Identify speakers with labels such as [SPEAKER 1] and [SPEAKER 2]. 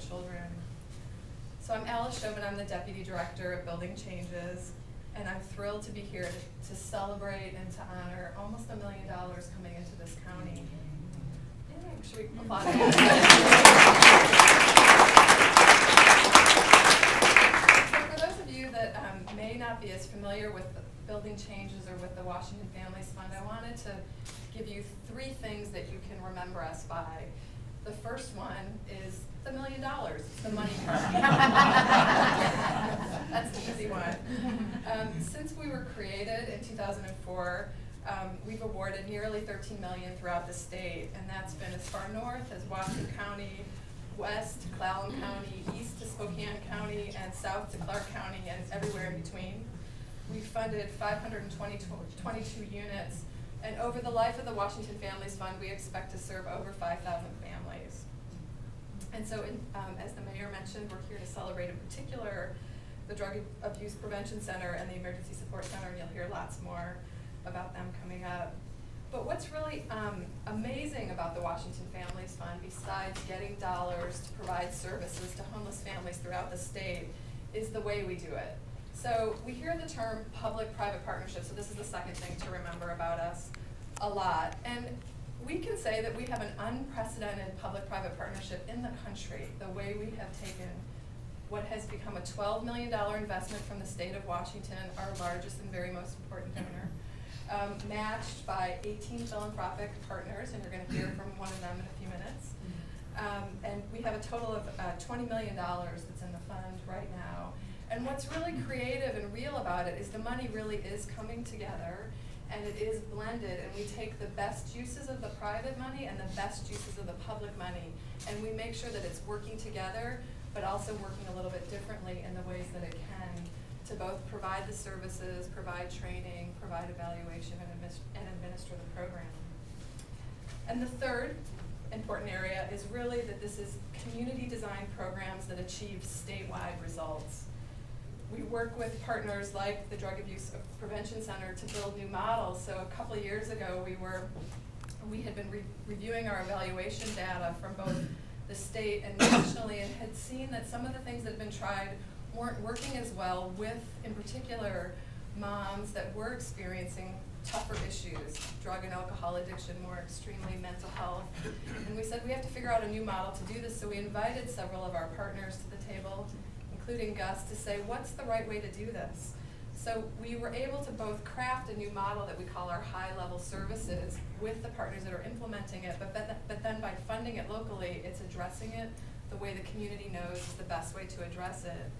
[SPEAKER 1] children. So I'm Alice Shobe, and I'm the Deputy Director of Building Changes, and I'm thrilled to be here to celebrate and to honor almost $1 million coming into this county. Yay, should we applaud? So for those of you that may not be as familiar with Building Changes or with the Washington Families Fund, I wanted to give you 3 things that you can remember us by. The first one is the $1 million. It's the money part. That's the easy one. Since we were created in 2004, we've awarded nearly $13 million throughout the state, and that's been as far north as Washington County, west to Clallam County, east to Spokane County, and south to Clark County, and everywhere in between. We funded 522 units, and over the life of the Washington Families Fund, we expect to serve over 5,000 families. And so, as the mayor mentioned, we're here to celebrate in particular the Drug Abuse Prevention Center and the Emergency Support Center, and you'll hear lots more about them coming up. But what's really amazing about the Washington Families Fund, besides getting dollars to provide services to homeless families throughout the state, is the way we do it. So we hear the term public-private partnership, so this is the second thing to remember about us a lot. And we can say that we have an unprecedented public-private partnership in the country, the way we have taken what has become a $12 million investment from the state of Washington, our largest and very most important donor, matched by 18 philanthropic partners, and you're going to hear from one of them in a few minutes. And we have a total of $20 million that's in the fund right now. And what's really creative and real about it is the money really is coming together, and it is blended, and we take the best uses of the private money and the best uses of the public money, and we make sure that it's working together, but also working a little bit differently in the ways that it can to both provide the services, provide training, provide evaluation, and administer the program. And the third important area is really that this is community design programs that achieve statewide results. We work with partners like the Drug Abuse Prevention Center to build new models. So a couple of years ago, we had been reviewing our evaluation data from both the state and nationally, and had seen that some of the things that had been tried weren't working as well with, in particular, moms that were experiencing tougher issues, drug and alcohol addiction, more extremely mental health. And we said we have to figure out a new model to do this, so we invited several of our partners to the table, including Gus, to say, what's the right way to do this? So we were able to both craft a new model that we call our high-level services with the partners that are implementing it, but then by funding it locally, it's addressing it the way the community knows is the best way to address it.